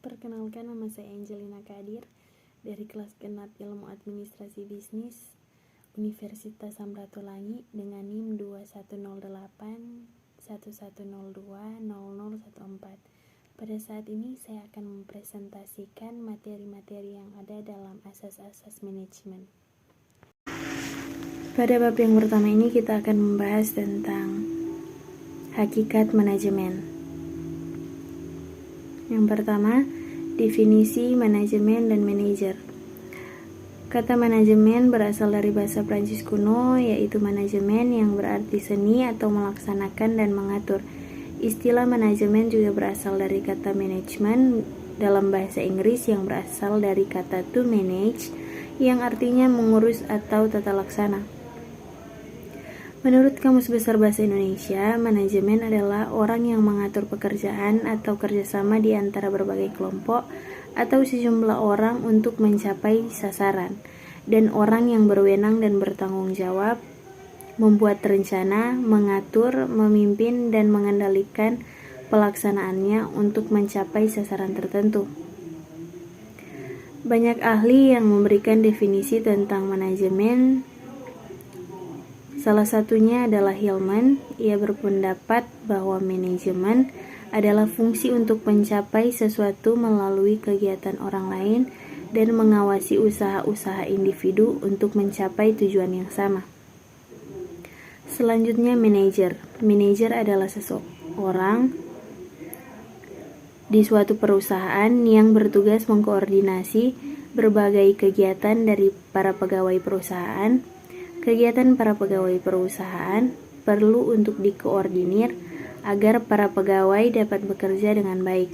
Perkenalkan, nama saya Angelina Kadir dari kelas genap Ilmu Administrasi Bisnis Universitas Samratulangi dengan NIM 210811020014. Pada saat ini saya akan mempresentasikan materi-materi yang ada dalam asas-asas manajemen. Pada bab yang pertama ini kita akan membahas tentang hakikat manajemen. Yang pertama, definisi manajemen dan manajer. Kata manajemen berasal dari bahasa Prancis kuno, yaitu manajemen yang berarti seni atau melaksanakan dan mengatur. Istilah manajemen juga berasal dari kata management dalam bahasa Inggris yang berasal dari kata to manage, yang artinya mengurus atau tata laksana. Menurut Kamus Besar Bahasa Indonesia, manajemen adalah orang yang mengatur pekerjaan atau kerjasama di antara berbagai kelompok atau sejumlah orang untuk mencapai sasaran, dan orang yang berwenang dan bertanggung jawab membuat rencana, mengatur, memimpin, dan mengendalikan pelaksanaannya untuk mencapai sasaran tertentu. Banyak ahli yang memberikan definisi tentang manajemen. Salah satunya adalah Hillman. Ia berpendapat bahwa manajemen adalah fungsi untuk mencapai sesuatu melalui kegiatan orang lain dan mengawasi usaha-usaha individu untuk mencapai tujuan yang sama. Selanjutnya, manajer. Manajer adalah seseorang di suatu perusahaan yang bertugas mengkoordinasi berbagai kegiatan dari para pegawai perusahaan. Kegiatan para pegawai perusahaan perlu untuk dikoordinir agar para pegawai dapat bekerja dengan baik.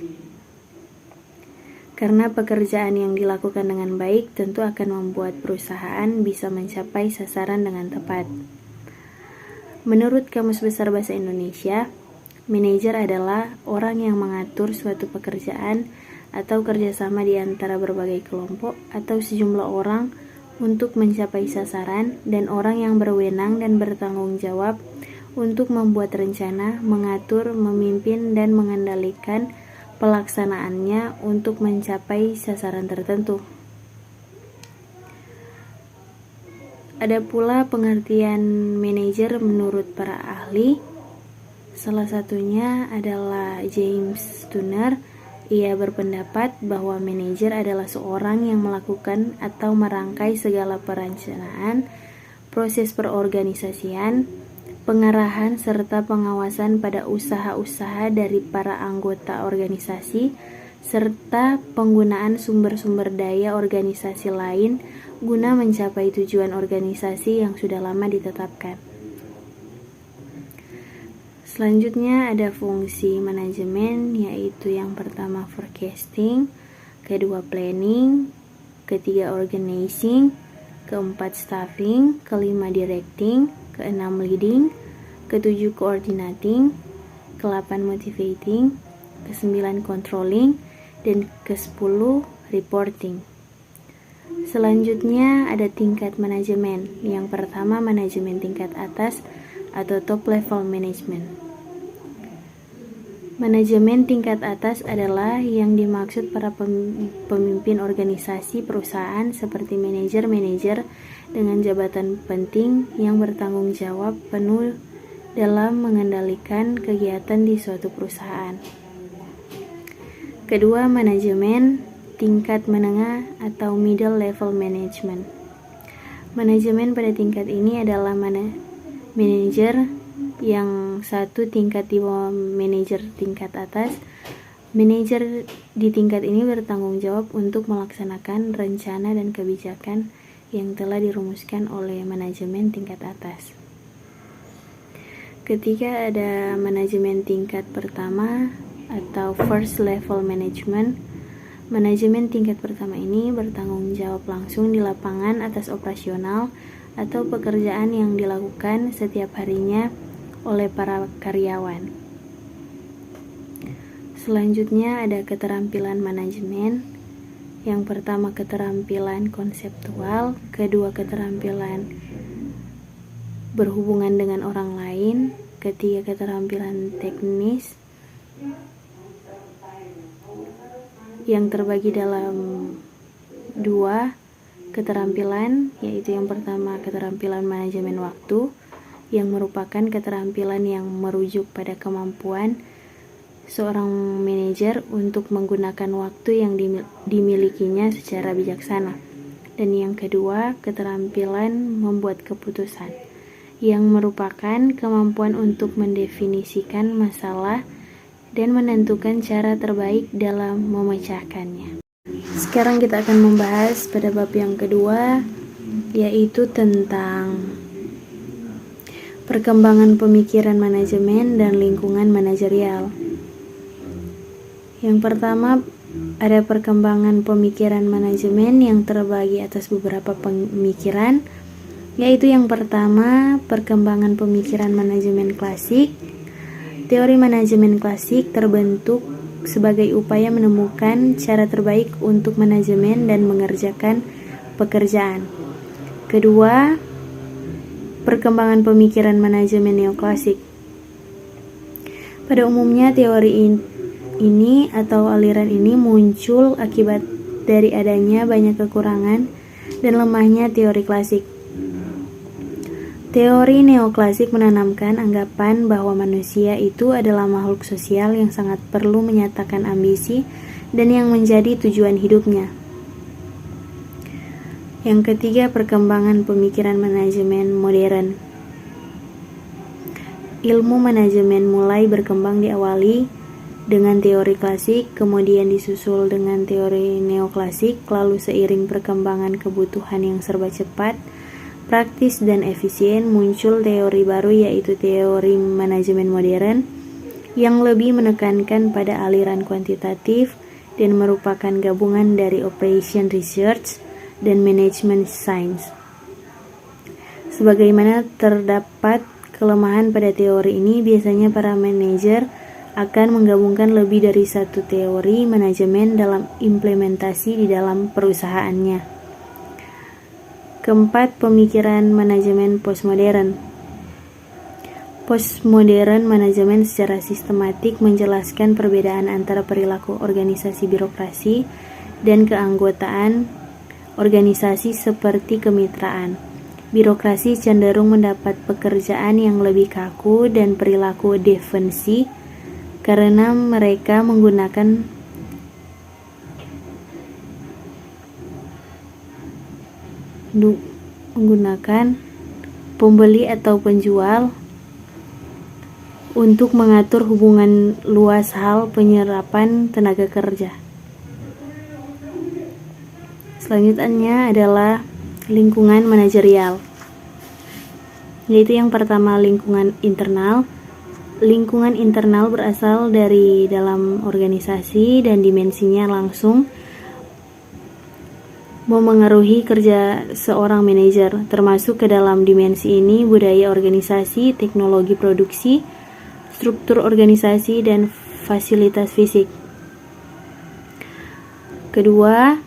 Karena pekerjaan yang dilakukan dengan baik tentu akan membuat perusahaan bisa mencapai sasaran dengan tepat. Menurut Kamus Besar Bahasa Indonesia, manajer adalah orang yang mengatur suatu pekerjaan atau kerjasama di antara berbagai kelompok atau sejumlah orang untuk mencapai sasaran, dan orang yang berwenang dan bertanggung jawab untuk membuat rencana, mengatur, memimpin, dan mengendalikan pelaksanaannya untuk mencapai sasaran tertentu. Ada pula pengertian manajer menurut para ahli. Salah satunya adalah James Turner. Ia berpendapat bahwa manajer adalah seorang yang melakukan atau merangkai segala perencanaan, proses perorganisasian, pengarahan, serta pengawasan pada usaha-usaha dari para anggota organisasi, serta penggunaan sumber-sumber daya organisasi lain guna mencapai tujuan organisasi yang sudah lama ditetapkan. Selanjutnya ada fungsi manajemen, yaitu yang pertama forecasting, kedua planning, ketiga organizing, keempat staffing, kelima directing, keenam leading, ketujuh coordinating, ke-8 motivating, ke-9 controlling, dan ke-10 reporting. Selanjutnya ada tingkat manajemen. Yang pertama, manajemen tingkat atas atau top level management. Manajemen tingkat atas adalah yang dimaksud para pemimpin organisasi perusahaan seperti manajer-manajer dengan jabatan penting yang bertanggung jawab penuh dalam mengendalikan kegiatan di suatu perusahaan. Kedua, manajemen tingkat menengah atau middle level management. Manajemen pada tingkat ini adalah manajer yang satu tingkat di bawah manajer tingkat atas. Manajer di tingkat ini bertanggung jawab untuk melaksanakan rencana dan kebijakan yang telah dirumuskan oleh manajemen tingkat atas. Ketiga, ada manajemen tingkat pertama atau first level management. Manajemen tingkat pertama ini bertanggung jawab langsung di lapangan atas operasional atau pekerjaan yang dilakukan setiap harinya oleh para karyawan. Selanjutnya ada keterampilan manajemen. Yang pertama, keterampilan konseptual, kedua keterampilan berhubungan dengan orang lain, ketiga keterampilan teknis, yang terbagi dalam dua keterampilan, yaitu yang pertama keterampilan manajemen waktu, yang merupakan keterampilan yang merujuk pada kemampuan seorang manajer untuk menggunakan waktu yang dimilikinya secara bijaksana. Dan yang kedua, keterampilan membuat keputusan, yang merupakan kemampuan untuk mendefinisikan masalah dan menentukan cara terbaik dalam memecahkannya. Sekarang kita akan membahas pada bab yang kedua, yaitu tentang perkembangan pemikiran manajemen dan lingkungan manajerial. Yang pertama, ada perkembangan pemikiran manajemen yang terbagi atas beberapa pemikiran, yaitu yang pertama, perkembangan pemikiran manajemen klasik. Teori manajemen klasik terbentuk sebagai upaya menemukan cara terbaik untuk manajemen dan mengerjakan pekerjaan. Kedua, perkembangan pemikiran manajemen neoklasik. Pada umumnya teori ini atau aliran ini muncul akibat dari adanya banyak kekurangan dan lemahnya teori klasik. Teori neoklasik menanamkan anggapan bahwa manusia itu adalah makhluk sosial yang sangat perlu menyatakan ambisi dan yang menjadi tujuan hidupnya. Yang ketiga, perkembangan pemikiran manajemen modern. Ilmu manajemen mulai berkembang diawali dengan teori klasik, kemudian disusul dengan teori neoklasik, lalu seiring perkembangan kebutuhan yang serba cepat, praktis dan efisien, muncul teori baru yaitu teori manajemen modern yang lebih menekankan pada aliran kuantitatif dan merupakan gabungan dari operation research dan management science. Sebagaimana terdapat kelemahan pada teori ini, biasanya para manajer akan menggabungkan lebih dari satu teori manajemen dalam implementasi di dalam perusahaannya. Keempat, pemikiran manajemen postmodern. Postmodern manajemen secara sistematik menjelaskan perbedaan antara perilaku organisasi birokrasi dan keanggotaan organisasi seperti kemitraan. Birokrasi cenderung mendapat pekerjaan yang lebih kaku dan perilaku defensi karena mereka menggunakan pembeli atau penjual untuk mengatur hubungan luas hal penyerapan tenaga kerja. Selanjutnya adalah lingkungan manajerial, yaitu yang pertama lingkungan internal. Lingkungan internal berasal dari dalam organisasi dan dimensinya langsung memengaruhi kerja seorang manajer, termasuk ke dalam dimensi ini budaya organisasi, teknologi produksi, struktur organisasi, dan fasilitas fisik. Kedua,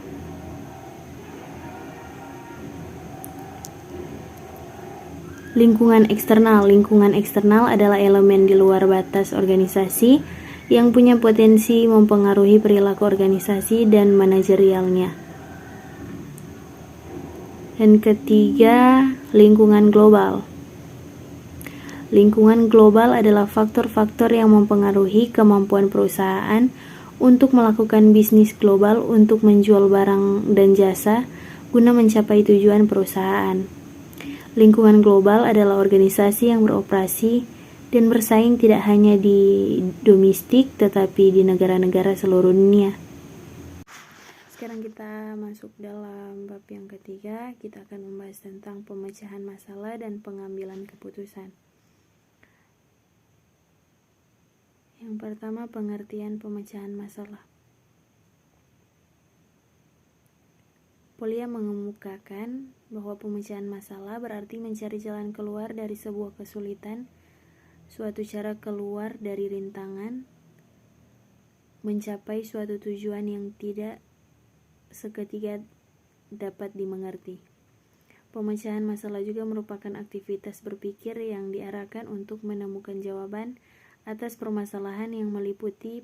lingkungan eksternal. Lingkungan eksternal adalah elemen di luar batas organisasi yang punya potensi mempengaruhi perilaku organisasi dan manajerialnya. Dan ketiga, lingkungan global. Lingkungan global adalah faktor-faktor yang mempengaruhi kemampuan perusahaan untuk melakukan bisnis global untuk menjual barang dan jasa guna mencapai tujuan perusahaan. Lingkungan global adalah organisasi yang beroperasi dan bersaing tidak hanya di domestik tetapi di negara-negara seluruh dunia. Sekarang kita masuk dalam bab yang ketiga. Kita akan membahas tentang pemecahan masalah dan pengambilan keputusan. Yang pertama, pengertian pemecahan masalah. Polya mengemukakan bahwa pemecahan masalah berarti mencari jalan keluar dari sebuah kesulitan, suatu cara keluar dari rintangan, mencapai suatu tujuan yang tidak seketika dapat dimengerti. Pemecahan masalah juga merupakan aktivitas berpikir yang diarahkan untuk menemukan jawaban atas permasalahan yang meliputi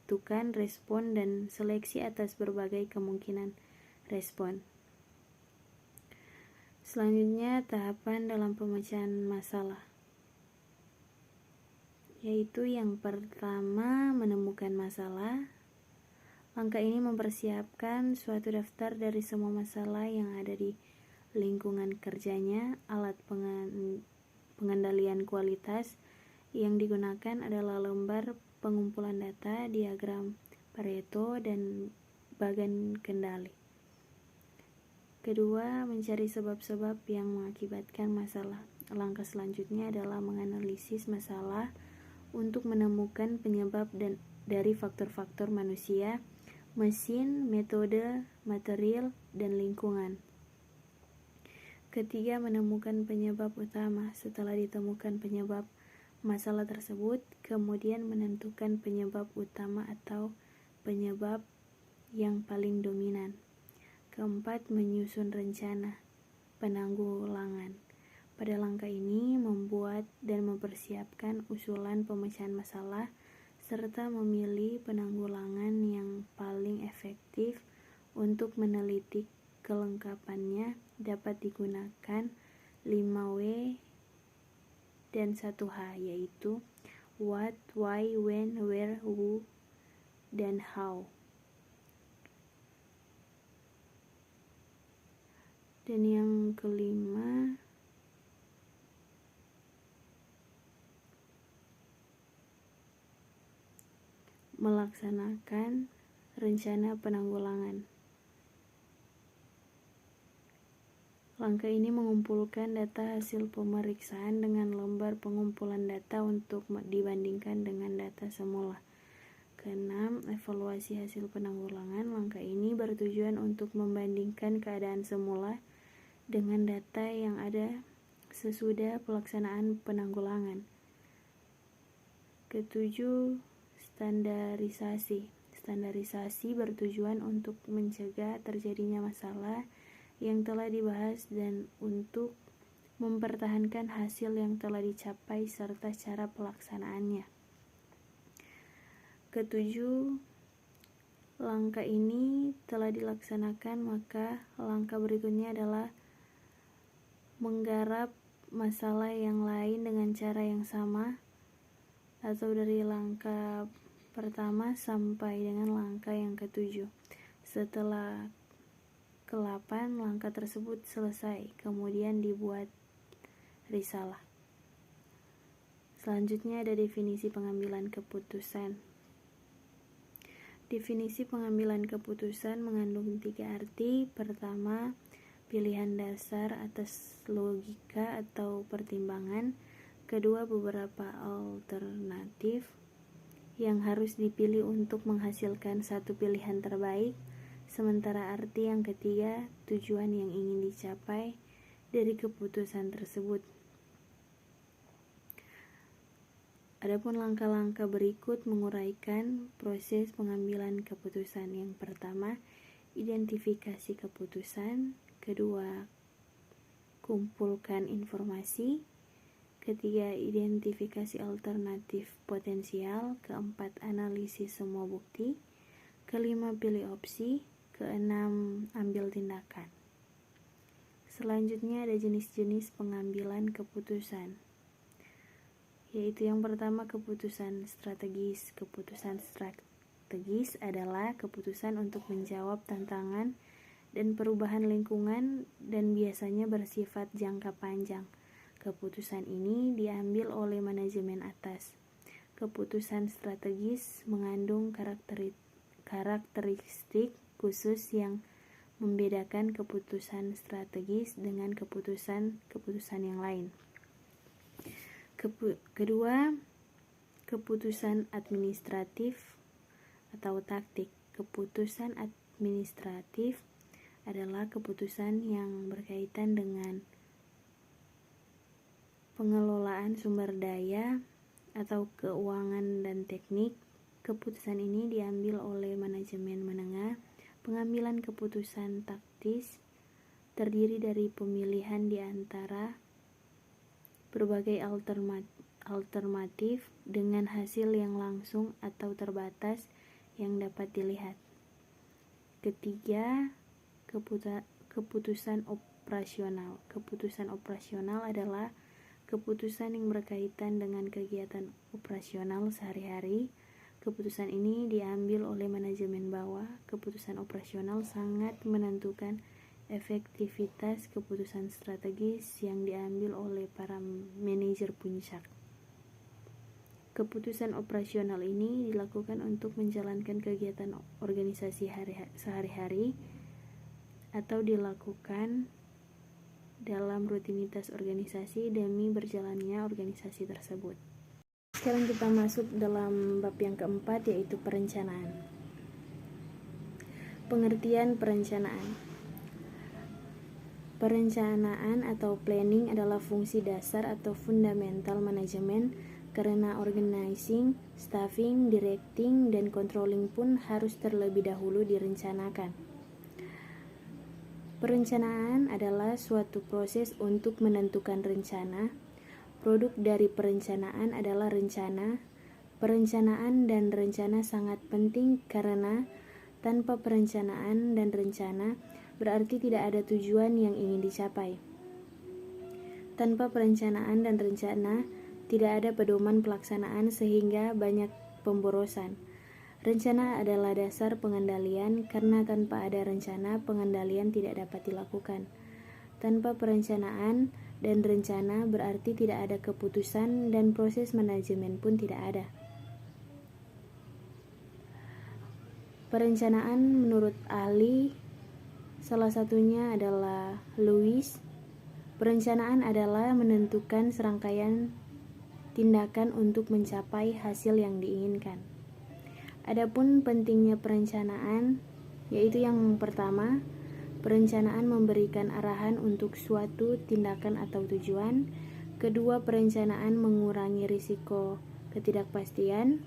menentukan respon dan seleksi atas berbagai kemungkinan respon. Selanjutnya, tahapan dalam pemecahan masalah, yaitu yang pertama, menemukan masalah. Langkah ini mempersiapkan suatu daftar dari semua masalah yang ada di lingkungan kerjanya. Alat pengendalian kualitas yang digunakan adalah lembar pengumpulan data, diagram Pareto, dan bagan kendali. Kedua, mencari sebab-sebab yang mengakibatkan masalah. Langkah selanjutnya adalah menganalisis masalah untuk menemukan penyebab dari faktor-faktor manusia, mesin, metode, material, dan lingkungan. Ketiga, menemukan penyebab utama. Setelah ditemukan penyebab masalah tersebut, kemudian menentukan penyebab utama atau penyebab yang paling dominan. Keempat, menyusun rencana penanggulangan. Pada langkah ini, membuat dan mempersiapkan usulan pemecahan masalah serta memilih penanggulangan yang paling efektif. Untuk meneliti kelengkapannya dapat digunakan 5W dan 1H, yaitu what, why, when, where, who, dan how. Dan yang kelima, melaksanakan rencana penanggulangan. Langkah ini mengumpulkan data hasil pemeriksaan dengan lembar pengumpulan data untuk dibandingkan dengan data semula. Keenam, evaluasi hasil penanggulangan. Langkah ini bertujuan untuk membandingkan keadaan semula dengan data yang ada sesudah pelaksanaan penanggulangan. Ketujuh, standarisasi. Standarisasi bertujuan untuk mencegah terjadinya masalah yang telah dibahas dan untuk mempertahankan hasil yang telah dicapai serta cara pelaksanaannya. Ketujuh, langkah ini telah dilaksanakan, maka langkah berikutnya adalah menggarap masalah yang lain dengan cara yang sama, atau dari langkah pertama sampai dengan langkah yang ketujuh. Setelah ke-8 langkah tersebut selesai, kemudian dibuat risalah. Selanjutnya ada definisi pengambilan keputusan. Definisi pengambilan keputusan mengandung 3 arti. Pertama, pilihan dasar atas logika atau pertimbangan. Kedua, beberapa alternatif yang harus dipilih untuk menghasilkan satu pilihan terbaik. Sementara arti yang ketiga, tujuan yang ingin dicapai dari keputusan tersebut. Adapun langkah-langkah berikut menguraikan proses pengambilan keputusan. Yang pertama, identifikasi keputusan. Kedua, kumpulkan informasi. Ketiga, identifikasi alternatif potensial. Keempat, analisis semua bukti. Kelima, pilih opsi. Keenam, ambil tindakan. Selanjutnya ada jenis-jenis pengambilan keputusan, yaitu yang pertama, keputusan strategis. Keputusan strategis adalah keputusan untuk menjawab tantangan dan perubahan lingkungan dan biasanya bersifat jangka panjang. Keputusan ini diambil oleh manajemen atas. Keputusan strategis mengandung karakteristik khusus yang membedakan keputusan strategis dengan keputusan yang lain. Kedua, keputusan administratif atau taktik. Keputusan administratif adalah keputusan yang berkaitan dengan pengelolaan sumber daya atau keuangan dan teknik. Keputusan ini diambil oleh manajemen menengah. Pengambilan keputusan taktis terdiri dari pemilihan di antara berbagai alternatif dengan hasil yang langsung atau terbatas yang dapat dilihat. Ketiga, keputusan operasional. Keputusan operasional adalah keputusan yang berkaitan dengan kegiatan operasional sehari-hari. Keputusan ini diambil oleh manajemen bawah. Keputusan operasional sangat menentukan efektivitas keputusan strategis yang diambil oleh para manajer puncak. Keputusan operasional ini dilakukan untuk menjalankan kegiatan organisasi sehari-hari atau dilakukan dalam rutinitas organisasi demi berjalannya organisasi tersebut. Sekarang kita masuk dalam bab yang keempat, yaitu perencanaan. Pengertian perencanaan. Perencanaan atau planning adalah fungsi dasar atau fundamental manajemen, karena organizing, staffing, directing, dan controlling pun harus terlebih dahulu direncanakan. Perencanaan adalah suatu proses untuk menentukan rencana. Produk dari perencanaan adalah rencana. Perencanaan dan rencana sangat penting karena tanpa perencanaan dan rencana berarti tidak ada tujuan yang ingin dicapai. Tanpa perencanaan dan rencana tidak ada pedoman pelaksanaan sehingga banyak pemborosan. Rencana adalah dasar pengendalian karena tanpa ada rencana pengendalian tidak dapat dilakukan. Tanpa perencanaan dan rencana berarti tidak ada keputusan dan proses manajemen pun tidak ada. Perencanaan menurut ahli, salah satunya adalah Lewis. Perencanaan adalah menentukan serangkaian tindakan untuk mencapai hasil yang diinginkan. Adapun pentingnya perencanaan, yaitu yang pertama, perencanaan memberikan arahan untuk suatu tindakan atau tujuan. Kedua, perencanaan mengurangi risiko ketidakpastian.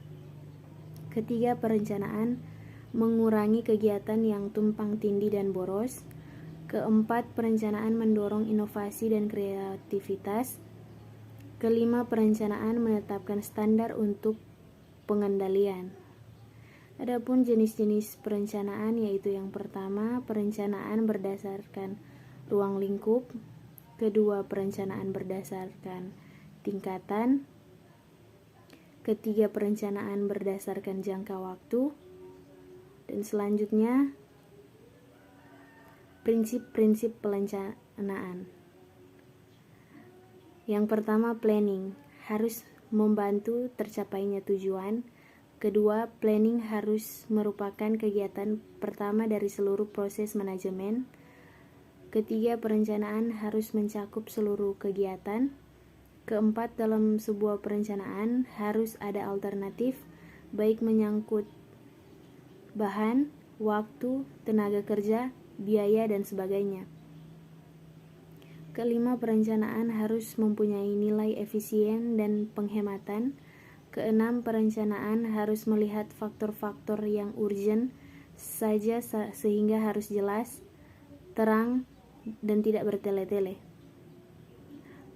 Ketiga, perencanaan mengurangi kegiatan yang tumpang tindih dan boros. Keempat, perencanaan mendorong inovasi dan kreativitas. Kelima, perencanaan menetapkan standar untuk pengendalian. Adapun jenis-jenis perencanaan, yaitu yang pertama, perencanaan berdasarkan ruang lingkup. Kedua, perencanaan berdasarkan tingkatan. Ketiga, perencanaan berdasarkan jangka waktu. Dan selanjutnya, prinsip-prinsip perencanaan. Yang pertama, planning harus membantu tercapainya tujuan. Kedua, planning harus merupakan kegiatan pertama dari seluruh proses manajemen. Ketiga, perencanaan harus mencakup seluruh kegiatan. Keempat, dalam sebuah perencanaan harus ada alternatif, baik menyangkut bahan, waktu, tenaga kerja, biaya, dan sebagainya. Kelima, perencanaan harus mempunyai nilai efisien dan penghematan. Keenam, perencanaan harus melihat faktor-faktor yang urgent saja sehingga harus jelas, terang, dan tidak bertele-tele.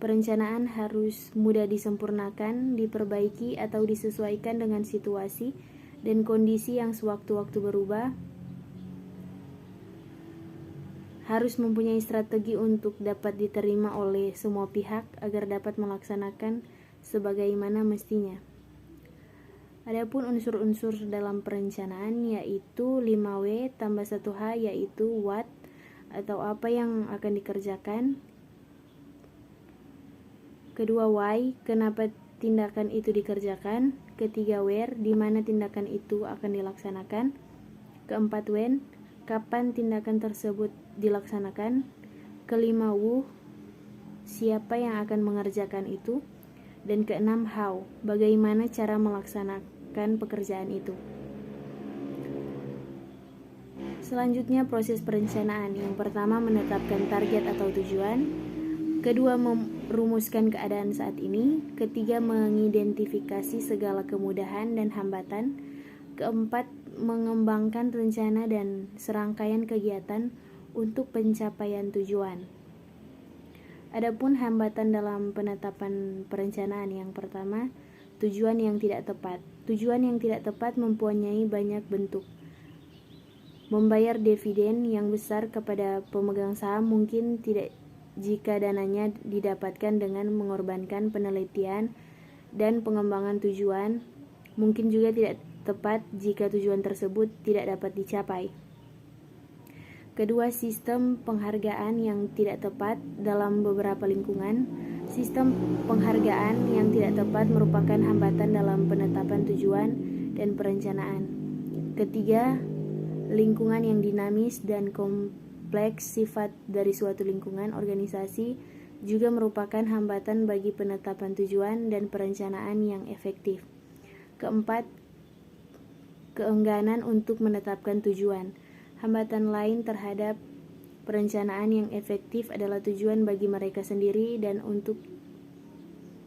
Perencanaan harus mudah disempurnakan, diperbaiki, atau disesuaikan dengan situasi dan kondisi yang sewaktu-waktu berubah. Harus mempunyai strategi untuk dapat diterima oleh semua pihak agar dapat melaksanakan sebagaimana mestinya. Adapun unsur-unsur dalam perencanaan yaitu 5W tambah 1H, yaitu what atau apa yang akan dikerjakan. Kedua, why, kenapa tindakan itu dikerjakan. Ketiga, where, di mana tindakan itu akan dilaksanakan. Keempat, when, kapan tindakan tersebut dilaksanakan. Kelima, who, siapa yang akan mengerjakan itu. Dan keenam, how, bagaimana cara melaksanakan pekerjaan itu. Selanjutnya, proses perencanaan. Yang pertama, menetapkan target atau tujuan. Kedua, merumuskan keadaan saat ini. Ketiga, mengidentifikasi segala kemudahan dan hambatan. Keempat, mengembangkan rencana dan serangkaian kegiatan untuk pencapaian tujuan. Adapun hambatan dalam penetapan perencanaan, yang pertama, tujuan yang tidak tepat. Tujuan yang tidak tepat mempunyai banyak bentuk. Membayar dividen yang besar kepada pemegang saham mungkin tidak jika dananya didapatkan dengan mengorbankan penelitian dan pengembangan tujuan. Mungkin juga tidak tepat jika tujuan tersebut tidak dapat dicapai. Kedua, sistem penghargaan yang tidak tepat dalam beberapa lingkungan. Sistem penghargaan yang tidak tepat merupakan hambatan dalam penetapan tujuan dan perencanaan. Ketiga, lingkungan yang dinamis dan kompleks. Sifat dari suatu lingkungan organisasi juga merupakan hambatan bagi penetapan tujuan dan perencanaan yang efektif. Keempat, keengganan untuk menetapkan tujuan. Hambatan lain terhadap perencanaan yang efektif adalah tujuan bagi mereka sendiri dan untuk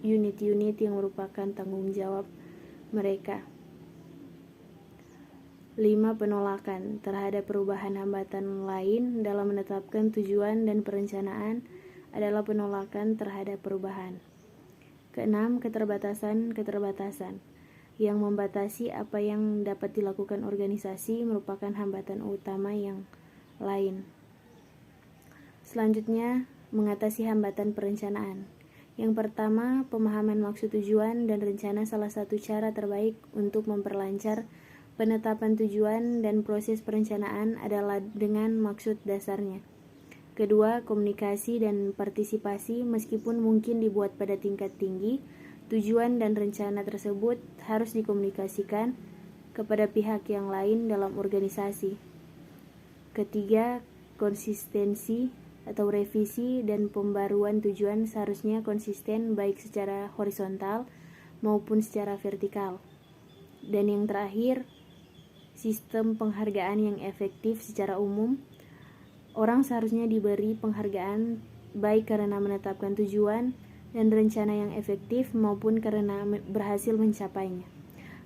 unit-unit yang merupakan tanggung jawab mereka. 5. Penolakan terhadap perubahan. Hambatan lain dalam menetapkan tujuan dan perencanaan adalah penolakan terhadap perubahan. Keenam, keterbatasan yang membatasi apa yang dapat dilakukan organisasi merupakan hambatan utama yang lain. Selanjutnya, mengatasi hambatan perencanaan. Yang pertama, pemahaman maksud tujuan dan rencana salah satu cara terbaik untuk memperlancar penetapan tujuan dan proses perencanaan adalah dengan maksud dasarnya. Kedua, komunikasi dan partisipasi. Meskipun mungkin dibuat pada tingkat tinggi, tujuan dan rencana tersebut harus dikomunikasikan kepada pihak yang lain dalam organisasi. Ketiga, konsistensi atau revisi dan pembaruan tujuan seharusnya konsisten baik secara horizontal maupun secara vertikal. Dan yang terakhir, sistem penghargaan yang efektif. Secara umum, orang seharusnya diberi penghargaan baik karena menetapkan tujuan dan rencana yang efektif maupun karena berhasil mencapainya.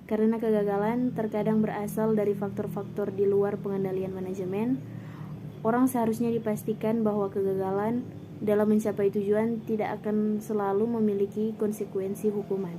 Karena kegagalan terkadang berasal dari faktor-faktor di luar pengendalian manajemen, orang seharusnya dipastikan bahwa kegagalan dalam mencapai tujuan tidak akan selalu memiliki konsekuensi hukuman.